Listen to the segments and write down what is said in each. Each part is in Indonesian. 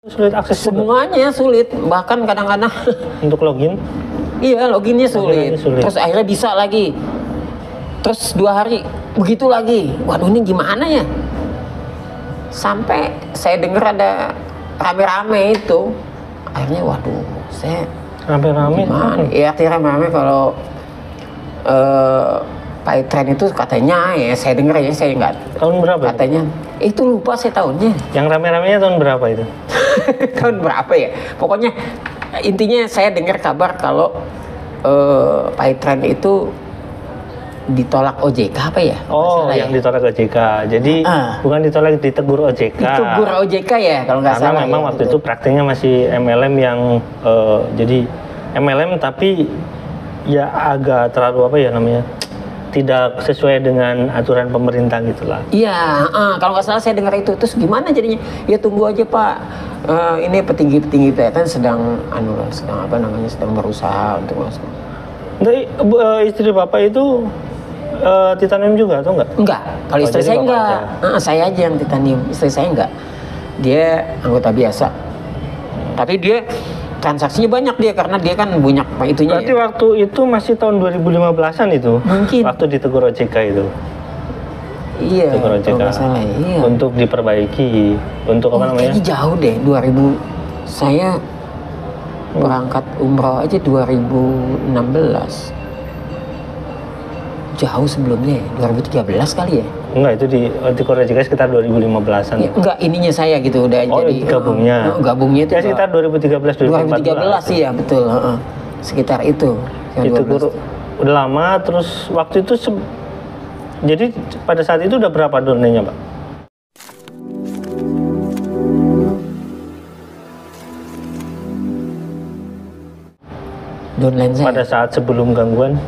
Sulit akses juga? Semuanya sulit, bahkan kadang-kadang Untuk login? iya loginnya sulit. Loginnya sulit. Terus akhirnya bisa lagi. Terus 2 hari begitu lagi. Waduh ini gimana ya? Sampai saya dengar ada rame-rame itu. Akhirnya waduh saya Rame-rame? gimana? Ya artinya rame-rame kalau PayTrend itu katanya ya saya dengar ya saya nggak Tahun berapa itu? katanya itu lupa saya tahunnya. Yang rame-ramenya tahun berapa itu? Tahun berapa ya? Pokoknya intinya saya dengar kabar kalau PayTrend itu ditolak OJK apa ya? Oh, yang ya? ditolak OJK. Jadi bukan ditolak, ditegur OJK. Ditegur OJK ya kalau nggak salah. Karena memang ya, waktu itu prakteknya masih MLM yang jadi MLM tapi ya agak terlalu apa ya namanya? Tidak sesuai dengan aturan pemerintah gitulah. Iya, kalau nggak salah saya dengar itu. Terus gimana jadinya? Ya tunggu aja Pak. Ini petinggi-petinggi PTN sedang sedang berusaha untuk masuk. Jadi istri Bapak itu titanium juga atau enggak? Enggak, kalau istri jadi saya Bapak enggak. Saya aja yang titanium, istri saya enggak. Dia anggota biasa. Tapi dia transaksinya banyak dia karena dia kan banyak itunya. Berarti waktu itu masih tahun 2015-an itu? Mungkin. Waktu ditegur OJK itu? Iya, Ditegur OJK. kalau nggak salah iya. Untuk diperbaiki, untuk apa namanya? Kayaknya jauh deh, 2000. Saya berangkat umroh aja 2016. Jauh sebelumnya ya, 2013 kali ya? Enggak, itu ditegur OJK sekitar 2015-an. Ya, enggak, ininya saya gitu udah jadi gabungnya. Gabungnya itu Ya sekitar 2013 2013 iya betul, sekitar itu. Ditegur udah lama, terus waktu itu jadi pada saat itu udah berapa donenya, Pak? Downline saya. Pada saat sebelum gangguan,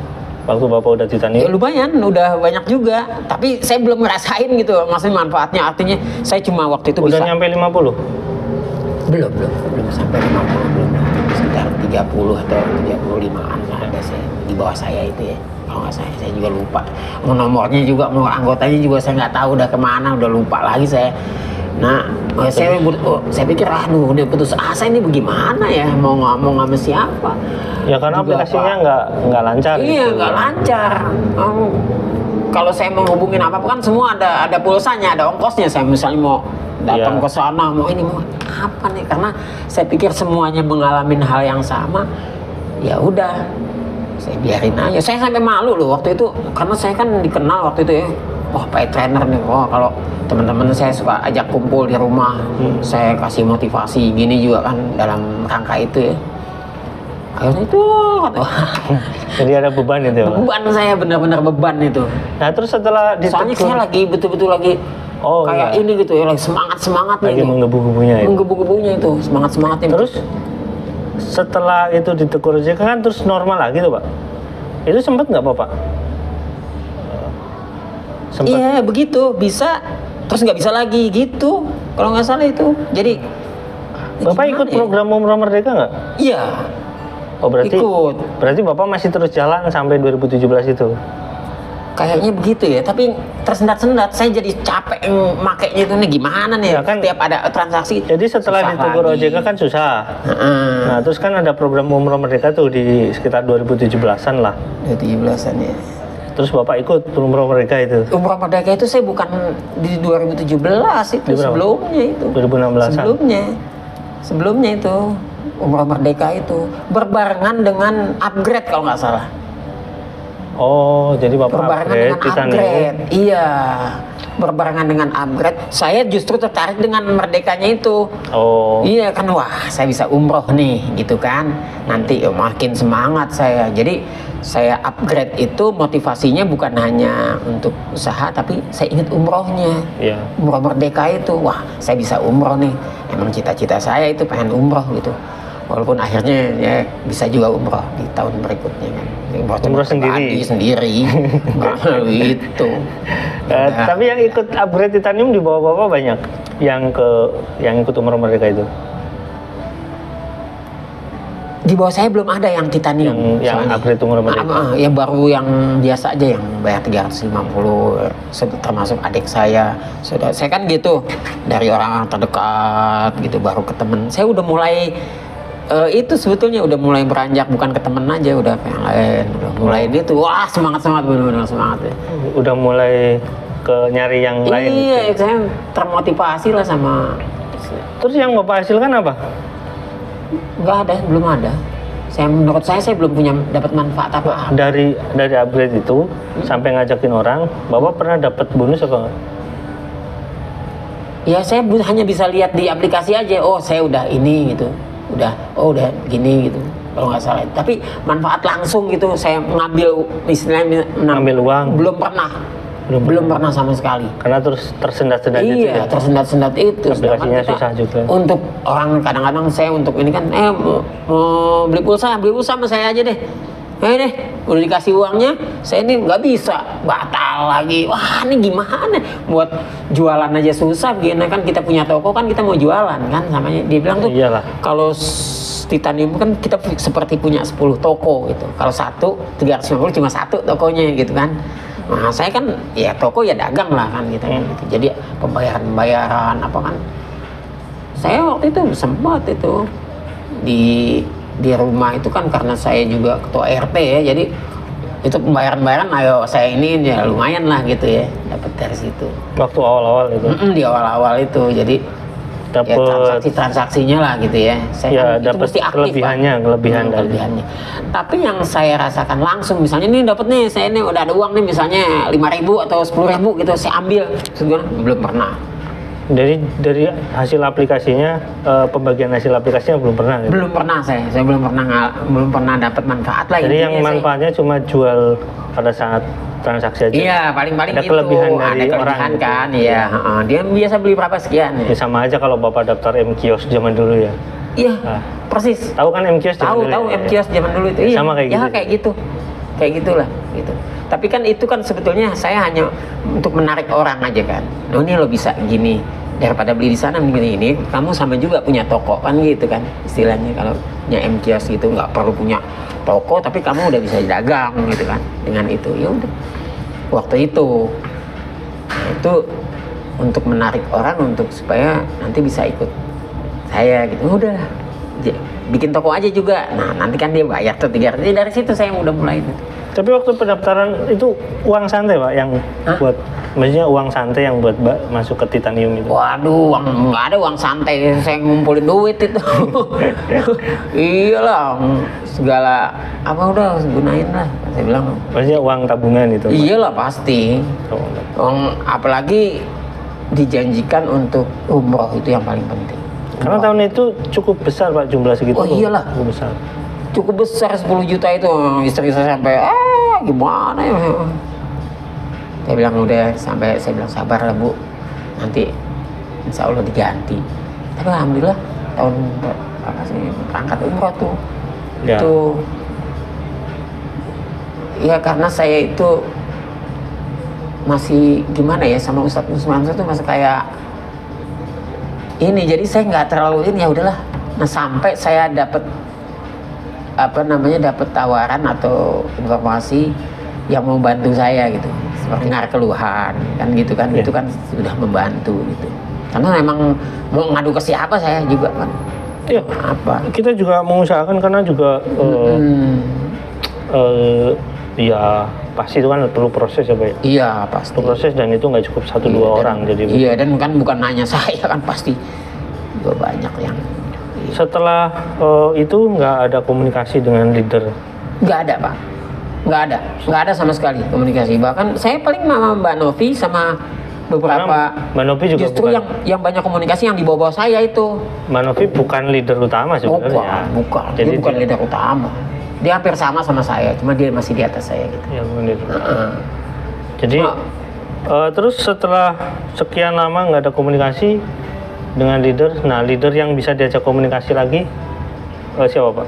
waktu Bapak udah Ya titanium? lumayan, udah banyak juga. Tapi saya belum ngerasain gitu, maksudnya manfaatnya. Artinya saya cuma waktu itu Udah bisa. nyampe 50? Belum sampai 50, belum. Sekitar 30 atau 35-an lah ada saya. Di bawah saya itu ya. Kalau nggak saya juga lupa. Mau nomornya juga, mau anggotanya juga saya nggak tahu udah kemana, udah lupa lagi saya. Nah, saya pikir aduh udah putus asa ini bagaimana ya, mau ngomong sama siapa. Ya karena Juga, aplikasinya Pak. nggak lancar. Iya, gitu. nggak lancar. Kalau saya mau hubungin apa kan semua ada pulsanya, ada ongkosnya. Saya misalnya mau datang ke sana, mau ini mau apa nih? Karena saya pikir semuanya mengalami hal yang sama. Ya udah, saya biarin aja. Saya sampai malu loh waktu itu, karena saya kan dikenal waktu itu ya. Wah, PayTrader nih. Wah, kalau teman-teman saya suka ajak kumpul di rumah, saya kasih motivasi gini juga kan dalam rangka itu ya. Akhirnya itu, Jadi ada beban itu ya, Pak? beban saya benar-benar beban itu. Nah terus setelah Soalnya ditegur, saya lagi betul-betul lagi kayak iya. ini gitu ya, lagi semangat-semangatnya lagi itu. menggebu-gebunya itu. Menggebu-gebunya itu, semangat-semangatnya. Terus setelah itu ditegur OJK kan terus normal lagi tuh, Pak? Itu sempat nggak Bapak? Sempat. Iya begitu, bisa terus nggak bisa lagi gitu. Kalau nggak salah itu. Jadi Bapak gimana ikut ya? program Umroh Merdeka nggak? Iya. Oh berarti Ikut. Berarti Bapak masih terus jalan sampai 2017 itu? Kayaknya begitu ya, tapi tersendat-sendat. Saya jadi capek makainya itu nih, gimana nih? Ya kan, setiap ada transaksi. Jadi setelah susah ditegur lagi. OJK kan susah. Nah terus kan ada program Umroh Merdeka tuh di sekitar 2017-an lah. 2017-an ya. Terus Bapak ikut Umroh Merdeka itu? Umroh Merdeka itu saya bukan di 2017 itu, sebelumnya itu. 2016-an? Sebelumnya itu Umroh Merdeka itu berbarengan dengan upgrade kalau nggak salah. Oh, jadi Bapak Berbarengan upgrade dengan upgrade. Iya, berbarengan dengan upgrade. Saya justru tertarik dengan merdekanya itu. Oh. Iya kan, wah saya bisa umroh nih gitu kan. Nanti makin semangat saya. Jadi saya upgrade itu motivasinya bukan hanya untuk usaha, tapi saya ingat umrohnya. Iya. Umroh Merdeka itu, wah saya bisa umroh nih. Emang cita-cita saya itu pengen umroh gitu. Walaupun akhirnya ya bisa juga umroh di tahun berikutnya kan. Umroh sendiri. Gitu. Tapi yang ikut upgrade titanium di bawah Bapak banyak yang ikut Umroh Merdeka itu? Di bawah saya belum ada yang titanium. Yang soalnya. upgrade umur berapa? Ya baru yang biasa aja yang bayar 350, termasuk adik saya. Saya kan gitu, dari orang terdekat gitu baru ke temen. Saya udah mulai itu sebetulnya udah mulai beranjak, bukan ke temen aja, udah ke yang lain, udah mulai gitu. Wah, semangat benar-benar semangat ya. Udah mulai ke nyari yang lain. Iya, gitu. saya termotivasi lah sama. Terus yang Bapak hasilkan apa? Nggak ada, belum ada. Menurut saya belum punya dapat manfaat apa. Dari upgrade itu sampai ngajakin orang, Bapak pernah dapat bonus apa enggak? Ya saya hanya bisa lihat di aplikasi aja. Oh saya udah ini gitu, udah gini gitu. Kalau nggak salah. Tapi manfaat langsung gitu, saya ngambil istilahnya Ngambil uang? Belum pernah sama sekali. Karena terus tersendat-sendat itu Iya, ya? tersendat-sendat itu. Aplikasinya susah juga. Untuk orang kadang-kadang saya untuk ini kan, mau beli pulsa sama saya aja deh. Deh, udah dikasih uangnya, saya ini nggak bisa, batal lagi. Wah, ini gimana? Buat jualan aja susah, begini kan kita punya toko kan kita mau jualan kan, samanya dia bilang tuh. Iyalah. Kalau Titanium kan kita seperti punya 10 toko gitu. Kalau 350 cuma satu tokonya gitu kan. Nah, saya kan ya toko ya dagang lah kan gitu. Jadi pembayaran apa kan. Saya waktu itu sempat itu di rumah itu kan karena saya juga ketua RT ya. Jadi itu pembayaran ayo saya ini ya lumayan lah gitu ya dapat dari situ. Waktu awal-awal itu. Di awal-awal itu. Jadi dapat transaksinya lah gitu ya. Saya kan, dapat kelebihannya. Tapi yang saya rasakan langsung misalnya ini dapat nih, saya ini udah ada uang nih misalnya 5.000 atau 10.000 gitu saya ambil. Belum pernah. Dari hasil aplikasinya, pembagian hasil aplikasinya belum pernah gitu? Belum pernah saya belum pernah dapat manfaat lah. Jadi yang manfaatnya cuma jual pada saat transaksi aja? Iya, paling-paling ada itu kelebihan dari ada orang kelebihan gitu. kan, iya. Dia biasa beli berapa sekian ya. Sama aja kalau Bapak daftar M-Kios zaman dulu ya? Iya, persis. Tahu kan M-Kios zaman dulu? Tahu M-Kios zaman dulu itu. Iya. Sama kayak gitu? Ya kayak gitu. Kayak gitulah gitu. Tapi kan itu kan sebetulnya saya hanya untuk menarik orang aja kan. Nah ini lo bisa gini, daripada beli di sana begini ini, kamu sama juga punya toko kan gitu kan istilahnya. Kalau punya M-Kios gitu nggak perlu punya toko, tapi kamu udah bisa dagang gitu kan dengan itu. Ya udah. Waktu itu untuk menarik orang untuk supaya nanti bisa ikut saya gitu. Udah bikin toko aja juga. Nah nanti kan dia bayar tuh 300. Jadi dari situ saya udah mulai itu. Tapi waktu pendaftaran itu uang santai Pak yang buat, maksudnya uang santai yang buat masuk ke Titanium itu? Waduh, nggak ada uang santai, saya ngumpulin duit itu. Iyalah, segala apa udah gunain lah, saya bilang. Maksudnya uang tabungan itu? Iyalah pasti. Apalagi dijanjikan untuk umroh itu yang paling penting. Karena tahun itu cukup besar Pak jumlah segitu. Oh iyalah. Cukup besar 10 juta itu. Istri saya sampai gimana ya. Saya bilang saya bilang sabar lah Bu. Nanti insya Allah diganti. Tapi alhamdulillah tahun apa sih berangkat umroh tuh. Ya. Itu ya karena saya itu masih gimana ya sama Ustadz Musmansyah tuh masih kayak ini, jadi saya nggak terlalu ini, ya udahlah. Nah sampai saya dapat dapat tawaran atau informasi yang mau bantu saya gitu, seperti dengar keluhan kan gitu kan, itu kan sudah membantu gitu. Karena memang mau ngadu ke siapa saya juga kan. Iya. Apa? Kita juga mengusahakan karena juga ya pasti itu kan perlu proses ya Pak. Iya pasti. Perlu proses dan itu nggak cukup 1-2 orang jadi. Iya dan kan bukan hanya saya kan, pasti juga banyak yang. Setelah itu nggak ada komunikasi dengan leader? Nggak ada Pak, nggak ada sama sekali komunikasi. Bahkan saya paling sama Mbak Novi sama beberapa. Mbak Novi juga justru bukan, yang banyak komunikasi yang di bawah saya itu. Mbak Novi bukan leader utama sebenarnya. Bukan. Jadi Dia bukan leader utama. Dia hampir sama saya, cuma dia masih di atas saya gitu. Ya, jadi terus setelah sekian lama nggak ada komunikasi dengan leader, nah leader yang bisa diajak komunikasi lagi siapa Pak?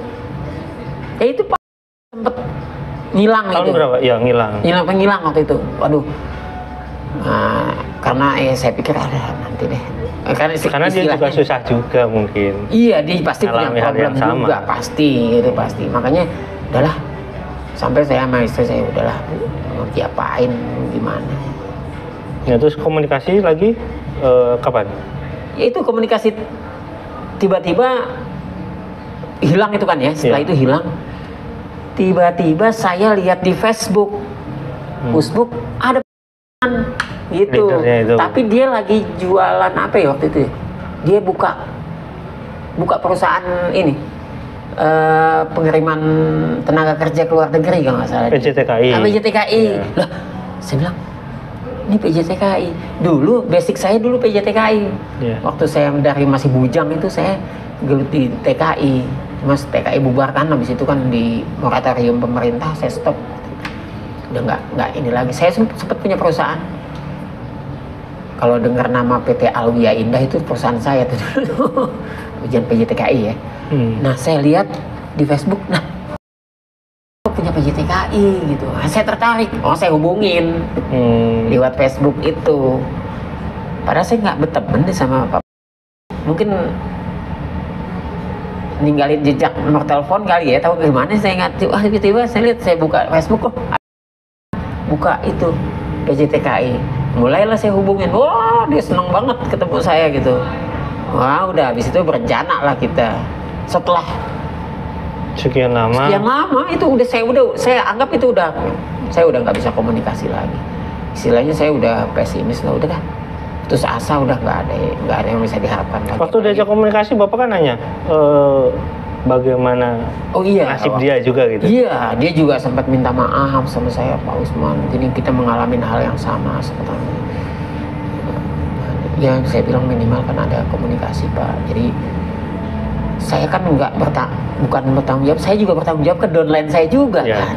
Ya itu Pak sempet ngilang. Tahun gitu. berapa? Ya ngilang Ngilang waktu itu. Waduh. Nah, karena saya pikir nanti deh Karena dia juga susah juga mungkin. Iya, dia pasti punya Alami hal problem yang sama. juga, pasti itu pasti. Makanya udahlah, sampai saya sama istri saya udahlah, mau diapain gimana. Ya terus komunikasi lagi kapan? Ya itu komunikasi tiba-tiba hilang itu kan ya. Setelah itu hilang, tiba-tiba saya lihat di Facebook ada gitu. Itu. Tapi dia lagi jualan apa ya waktu itu ya? Dia buka perusahaan ini pengiriman tenaga kerja ke luar negeri kalau nggak salah. PJTKI. PJTKI. Lah, saya bilang ini PJTKI. Dulu basic saya dulu PJTKI. Waktu saya dari masih bujang itu saya gelut di TKI. Mas TKI bubarkan, habis itu kan di moratorium pemerintah saya stop. Udah nggak ini lagi. Saya sempat punya perusahaan. Kalau dengar nama PT Alwia Indah itu perusahaan saya tuh dulu. Ujian PJTKI ya. Nah saya lihat di Facebook, nah punya PJTKI gitu. Nah, saya tertarik. Oh saya hubungin lewat Facebook itu. Padahal saya nggak berteman deh sama Pak. Mungkin ninggalin jejak nomor telepon kali ya. Tahu gimana saya nggak. Tiba-tiba saya lihat, saya buka Facebook kok. Buka itu PJTKI. Mulailah saya hubungin. Wah dia seneng banget ketemu saya gitu. Wah udah habis itu berencana lah kita. Setelah sekian lama itu udah saya anggap itu udah saya udah nggak bisa komunikasi lagi. Istilahnya saya udah pesimis lah, udah dah. Terus asa udah nggak ada yang bisa diharapkan lagi. Waktu diajak komunikasi bapak kan nanya bagaimana nasib dia juga gitu. Iya, dia juga sempat minta maaf sama saya, Pak Usman. Jadi kita mengalami hal yang sama seperti ya saya bilang minimal kan ada komunikasi Pak. Jadi saya kan bukan bertanggung jawab, saya juga bertanggung jawab ke downline saya juga kan.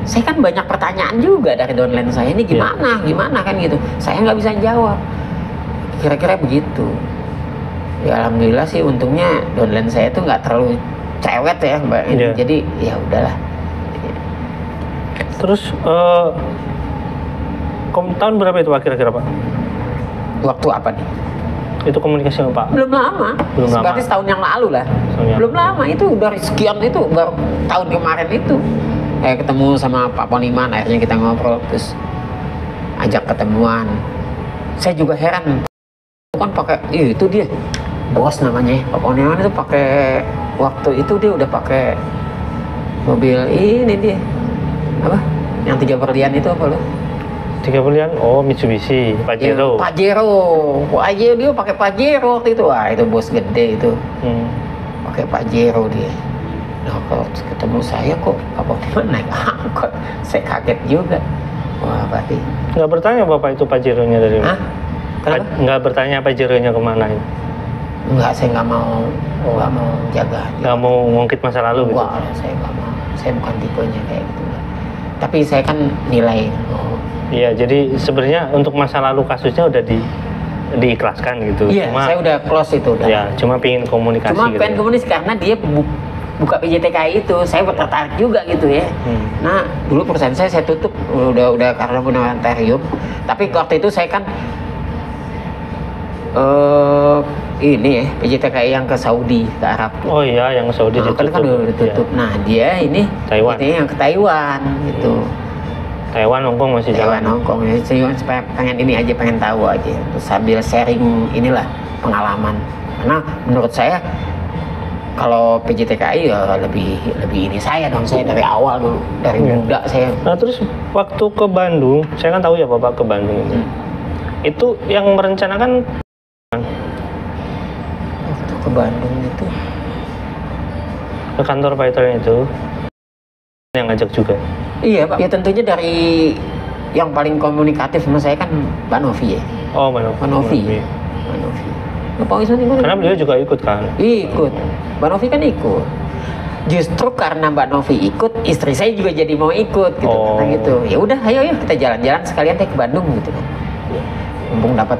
Saya kan banyak pertanyaan juga dari downline saya, ini gimana kan gitu. Saya nggak bisa jawab. Kira-kira begitu. Ya alhamdulillah sih untungnya downline saya itu nggak terlalu cewek ya Mbak. Jadi ya udahlah. Terus tahun berapa itu Pak kira-kira Pak? Waktu apa nih? Itu komunikasi sama Pak? Belum lama. Berarti setahun yang lalu lah. Belum lama, itu dari sekian itu baru tahun kemarin itu. Ketemu sama Pak Poniman, akhirnya kita ngobrol terus ajak ketemuan. Saya juga heran. Kan pakai itu dia bos namanya Pak Poniman itu pakai waktu itu dia udah pakai mobil ini dia apa? Yang 3 berlian itu apa loh? 3 berlian, oh Mitsubishi, Pajero. Wah dia pakai Pajero waktu itu, wah itu bos gede itu, pakai Pajero dia. Nah kalau ketemu saya kok apa naik angkot, saya kaget juga. Wah berarti. Nggak bertanya bapak itu Pajeronya dari mana? Nggak bertanya Pajeronya kemana itu? Enggak, saya nggak mau jaga. Nggak mau ngungkit masa lalu gitu? Enggak, saya nggak mau. Saya bukan tipenya kayak gitu. Tapi saya kan nilai. Iya, jadi sebenarnya untuk masa lalu kasusnya udah diikhlaskan gitu. Iya, saya udah close itu. Ya, cuma pengen komunikasi. Pengen komunikasi karena dia buka PJTKI itu, saya tertarik juga gitu ya. Nah, dulu perusahaan saya tutup udah karena moratorium. Tapi waktu itu saya kan ini ya PJTKI yang ke Saudi, ke Arab. Oh iya, yang Saudi ditutup. Kan udah ditutup. Ya. Nah, dia ini Taiwan. Ini yang ke Taiwan gitu. Taiwan, Hongkong masih jalan. Hongkong ya, supaya pengen ini aja, pengen tahu aja. Terus sambil sharing inilah pengalaman. Karena menurut saya kalau PJTKI ya lebih ini saya dong, saya dari awal dulu, dari muda saya. Nah terus waktu ke Bandung, saya kan tahu ya bapak ke Bandung itu yang merencanakan. Waktu ke Bandung itu ke kantor Pak Ito itu yang ngajak juga. Iya Pak, ya tentunya dari yang paling komunikatif sama saya kan Mbak Novi ya. Oh Mbak Novi. Pak Wisman gimana? Karena beliau juga ikut kan? Ikut, Mbak Novi kan ikut. Justru karena Mbak Novi ikut, istri saya juga jadi mau ikut gitu. Karena gitu, ya udah, ayo kita jalan-jalan sekalian deh ke Bandung gitu kan. Mumpung dapat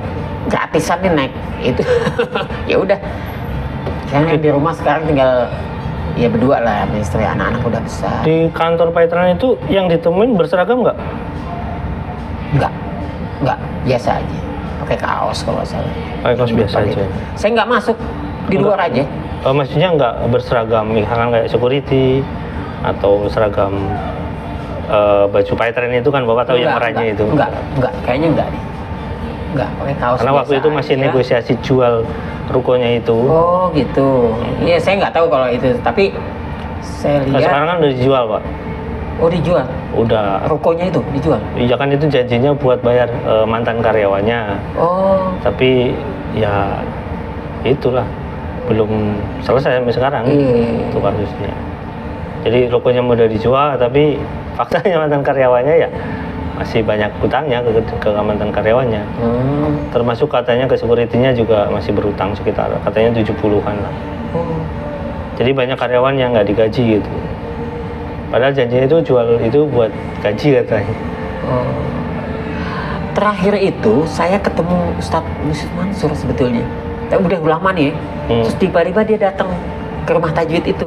gratisan nih naik itu, ya udah. Saya di rumah sekarang tinggal ya berdua lah, istri, anak-anak udah besar. Di kantor Paitran itu yang ditemuin berseragam nggak? Nggak, biasa aja. pakai kaos kalau saya. Pakai kaos biasa aja. Saya nggak masuk di luar aja. Maksudnya nggak berseragam, misalkan kayak security atau seragam baju paitren itu kan bapak tahu yang oranye itu. Enggak, kayaknya enggak deh. Enggak, pakai kaos. Karena waktu itu masih aja. negosiasi jual rukonya itu. Oh gitu. Iya, saya nggak tahu kalau itu, tapi saya Nah, lihat. sekarang kan udah dijual pak. Oh dijual. Udah. Rukonya itu dijual. Iya kan itu janjinya buat bayar mantan karyawannya. Oh. Tapi ya itulah belum selesai sampai sekarang itu kasusnya. Jadi rukonya udah dijual, tapi faktanya mantan karyawannya ya masih banyak hutangnya ke mantan karyawannya. Termasuk katanya ke security-nya juga masih berutang sekitar katanya 70-an lah. Jadi banyak karyawan yang nggak digaji gitu. Padahal janjinya itu jual itu buat gaji katanya. Terakhir itu saya ketemu Ustadz Yusuf Mansur sebetulnya. Udah lama nih. Terus tiba-tiba dia datang ke rumah tajwid itu.